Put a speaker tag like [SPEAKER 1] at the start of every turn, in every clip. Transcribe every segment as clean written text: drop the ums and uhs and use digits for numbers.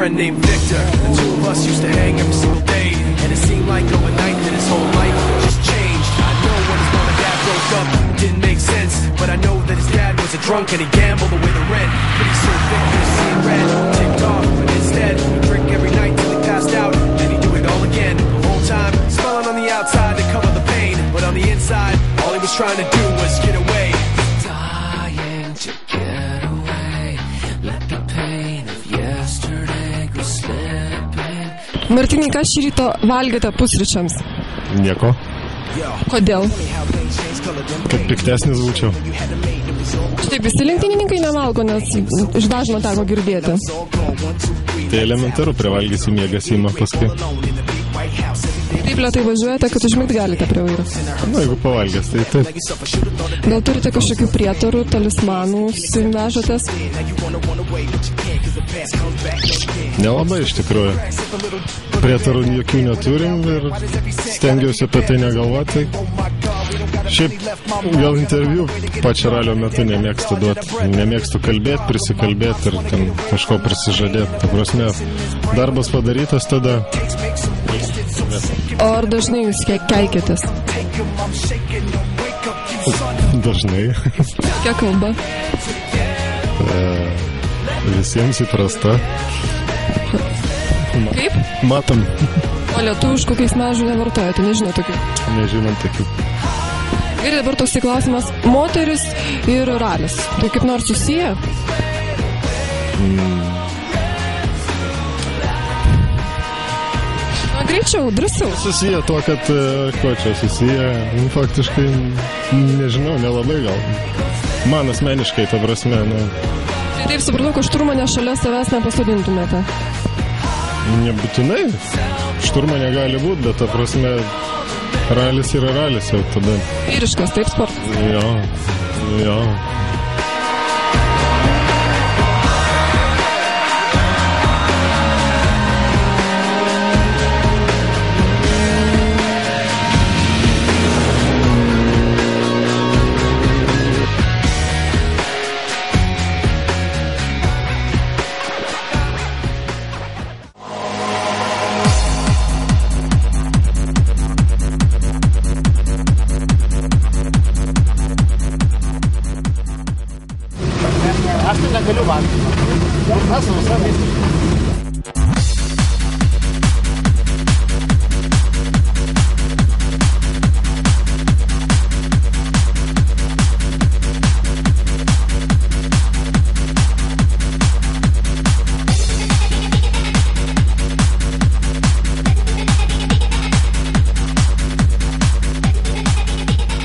[SPEAKER 1] Named Victor, the two of us used to hang every single day, and it seemed like overnight that his whole life just changed. I know when his mom and dad broke up, it didn't make sense, but I know that his dad was a drunk and he gambled away the rent. Pretty soon Victor seeing red ticked off, but instead he'd drink every night till he passed out, then he'd do it all again. The whole time smiling on the outside to cover the pain, but on the inside all he was trying to do was get away.
[SPEAKER 2] Dying to get away, let the pain of yesterday.
[SPEAKER 3] Martynai, ką šį rytą valgėte pusryčiams?
[SPEAKER 4] Nieko.
[SPEAKER 3] Kodėl?
[SPEAKER 4] Kad piktesnis būčiau.
[SPEAKER 3] Štai visi lenktynininkai nevalgo, nes iš dažno teko girdėti.
[SPEAKER 4] Tai elementaru, privalgysi miegas įma paskui.
[SPEAKER 3] Taip lėtai važiuojate, kad užmigt galite prie vairo?
[SPEAKER 4] Na, jeigu pavalgęs, tai taip.
[SPEAKER 3] Gal turite kažkokių prietarų, talismanų, vežatės?
[SPEAKER 4] Nelabai iš tikrųjų. Prietarų jokių neturim ir stengiausi apie tai negalvoti. Šiaip gal interviu pačio ralio metu nemėgstu duoti. Nemėgstu kalbėti, prisikalbėti ir ten kažko prisižadėti. Ta prasme, darbas padarytas tada.
[SPEAKER 3] O ar dažnai jūs keikėtės?
[SPEAKER 4] Dažnai.
[SPEAKER 3] Kiek kalba?
[SPEAKER 4] Visiems įprasta.
[SPEAKER 3] Kaip?
[SPEAKER 4] Matom.
[SPEAKER 3] O lietuviškų keiksmažodžių nevartojate, nežinau tokių?
[SPEAKER 4] Nežinom tokių.
[SPEAKER 3] Ir dabar toks klausimas. Moteris ir ralis. Tai kaip nors susiję? Greičiau, drąsiau.
[SPEAKER 4] Susiję to, kad ko čia susiję, faktiškai nežinau, nelabai gal. Man asmeniškai, ta prasme,
[SPEAKER 3] Tai taip supratau, kad šturmanę šalia savęs nepasodintumėte.
[SPEAKER 4] Nebūtinai. Šturmanė gali būti, bet ta prasme, ralis yra ralis jau tada.
[SPEAKER 3] Vyriškas, taip sportas?
[SPEAKER 4] Jo.
[SPEAKER 5] Aš tai negaliu valgyti. Mes visą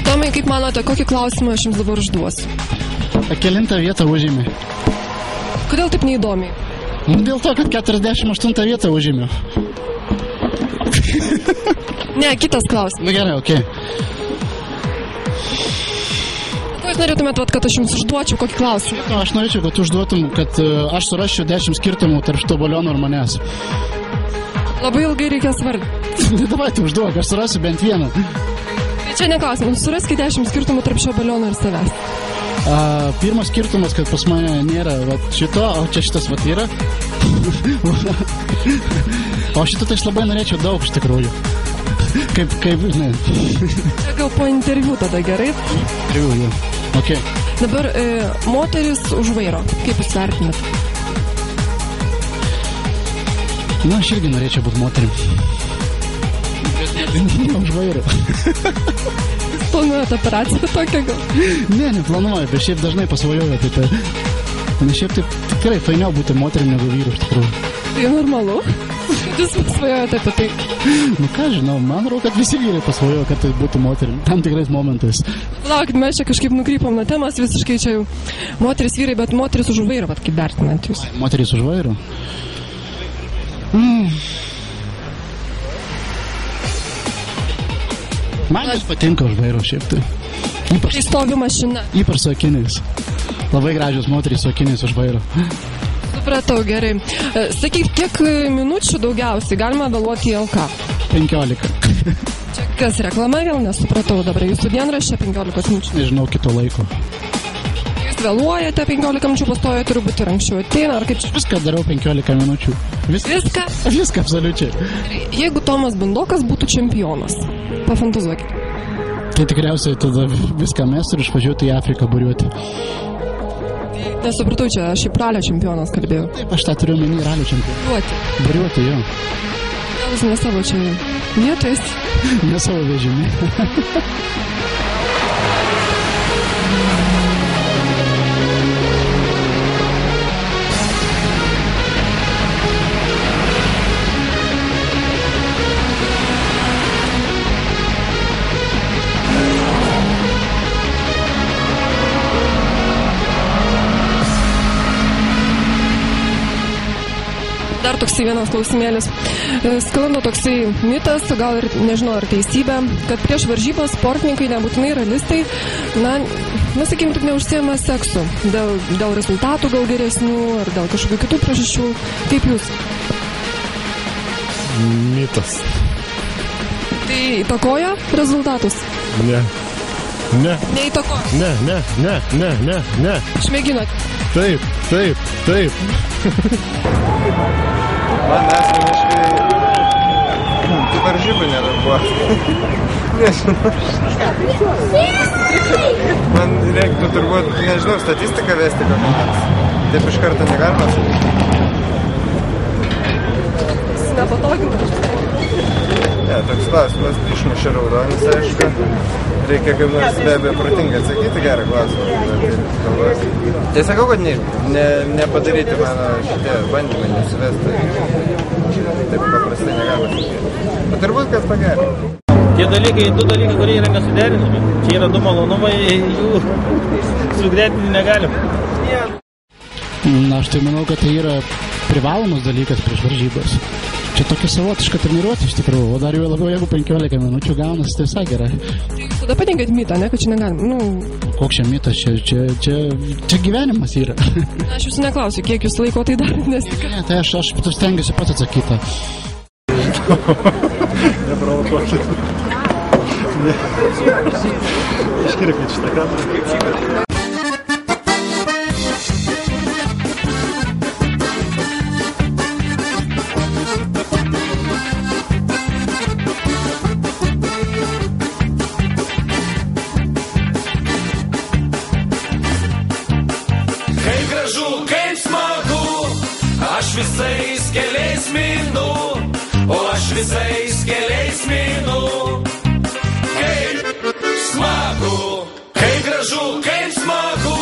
[SPEAKER 3] Tomai, kaip manote, kokį klausimą aš jums dabar užduosiu?
[SPEAKER 5] Kelintą vietą užėmė.
[SPEAKER 3] Kodėl taip neįdomiai?
[SPEAKER 5] Dėl to, kad 48 vietą užėmė.
[SPEAKER 3] Ne, kitas klausimas.
[SPEAKER 5] Gerai, okei.
[SPEAKER 3] Ko jūs norėtumėt, kad aš jums užduočiau kokį klausimą?
[SPEAKER 5] Aš norėčiau, kad užduotum, kad aš surasčiau 10 skirtumų tarp šito baliono ir manęs.
[SPEAKER 3] Labai ilgai reikės vardinti.
[SPEAKER 5] Tai davai, tu užduok, aš surasiu bent vieną.
[SPEAKER 3] Tai čia neklausimas, suraskite 10 skirtumų tarp šio baliono ir savęs.
[SPEAKER 5] Pirmas skirtumas, kad pas mane nėra šito, o čia šitas yra. O šito tai aš labai norėčiau daug iš tikrųjų. Kaip, ne.
[SPEAKER 3] Gal po interviu tada, gerai?
[SPEAKER 5] Interviu, jau. Ok.
[SPEAKER 3] Dabar moteris už vairo. Kaip jūs vertinat?
[SPEAKER 5] Na, aš irgi norėčiau būti moterim. Ne už vairo.
[SPEAKER 3] Planuojate operaciją tokią gal?
[SPEAKER 5] Ne, neplanuoju, bet šiaip dažnai pasvajoju apie tai. Nes šiaip taip tikrai fainiau būti moterim negu vyru iš tikrųjų.
[SPEAKER 3] Tai normalu? Jūs pasvajojate apie tai?
[SPEAKER 5] Nu ką žinau, man atrodo, kad visi vyrai pasvajojo, kad tai būtų moterim. Tam tikrais momentais.
[SPEAKER 3] Laukit, mes čia kažkaip nukrypom nuo temos, visiškai čia jau moteris vyrai, bet moteris už vairo, kaip vertinat jūs?
[SPEAKER 5] Moteris už vairo? Man patinka už vairo šiaip tai.
[SPEAKER 3] Tai stovi mašina.
[SPEAKER 5] Ypač su akiniais. Labai gražios moterys su akiniais už vairo.
[SPEAKER 3] Supratau, gerai. Sakyk, kiek minučių daugiausiai galima vėluoti į LK?
[SPEAKER 5] 15.
[SPEAKER 3] Čia kas reklama vėl, nesupratau dabar. Jūsų dienraščia 15 minučių.
[SPEAKER 5] Nežinau kito laiko.
[SPEAKER 3] Jūs vėluojate 15 minučių, pastojo turi būti ir anksčiau ateina, ar kaip čia?
[SPEAKER 5] Viską darau 15 minučių.
[SPEAKER 3] Viską?
[SPEAKER 5] Viską absoliučiai.
[SPEAKER 3] Jeigu Tomas Bundokas būtų čempionas, pafantazuokit.
[SPEAKER 5] Tai tikriausiai tada viską mes ir išvažiuoti į Afriką buriuoti.
[SPEAKER 3] Nesupratau, čia aš į ralio čempionas kalbėjau.
[SPEAKER 5] Taip, aš tą turiu menį ralio čempioną. Buriuoti, jo.
[SPEAKER 3] Gal jūs ne savo čia vietais?
[SPEAKER 5] Ne savo vežimį.
[SPEAKER 3] Dar toksai vienas klausimėlis. Sklando toksai mitas, gal ir nežinau ar teisybė, kad prieš varžybas sportininkai, nebūtinai realistai, sakykim, tik neužsiema seksu. Dėl rezultatų gal geresnių, ar dėl kažkokių kitų priežasčių. Kaip jūs?
[SPEAKER 4] Mitas.
[SPEAKER 3] Tai įtakoja rezultatus?
[SPEAKER 4] Ne.
[SPEAKER 3] Neįtakoja?
[SPEAKER 4] Ne.
[SPEAKER 3] Išmėginot?
[SPEAKER 4] Taip.
[SPEAKER 6] Man asmeniškai varžybų nėra buvo. Nežinau. Man reiktų turbūt, nežinau, statistiką vesti kokią nors. Taip iš karto negalima sakyti.
[SPEAKER 3] Nepatogina.
[SPEAKER 6] Ne, toks klausimas išmušė raudonis, aišku. Reikia kaip nors be abejo protingai atsakyti gerą klausimą. Tai sakau, kad nepadaryti mano šitie bandymai nesivesti. Taip paprastai negalima sakyti. Bet turbūt, kad pagerina.
[SPEAKER 7] Tie dalykai, du dalykai, kurie yra nesuderinami. Čia yra du malonumai, jų sugretinti negalim.
[SPEAKER 5] Na, aš tai manau, kad tai yra privalomas dalykas prieš varžybas. Čia tokia savotiška treniruotė iš tikrųjų, o dar jau labiau, jeigu 15 minučių gaunas, tai visai gerai.
[SPEAKER 3] Tada patinkat mitą, ne, kad čia negalim.
[SPEAKER 5] Koks čia mitas, čia gyvenimas yra.
[SPEAKER 3] Aš jūsų neklausiu, kiek jūs laiko tai darot, nes tik...
[SPEAKER 5] Ne, tai aš stengiuosi pats atsakyti.
[SPEAKER 4] Neprovokuoti. Iškirkit šitą kadrą.
[SPEAKER 1] Visais keliais minu, o aš visais keliais minu. Kaip smagu, kaip gražu, kaip smagu,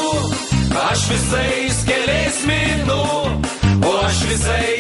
[SPEAKER 1] aš visais keliais minu, o aš visais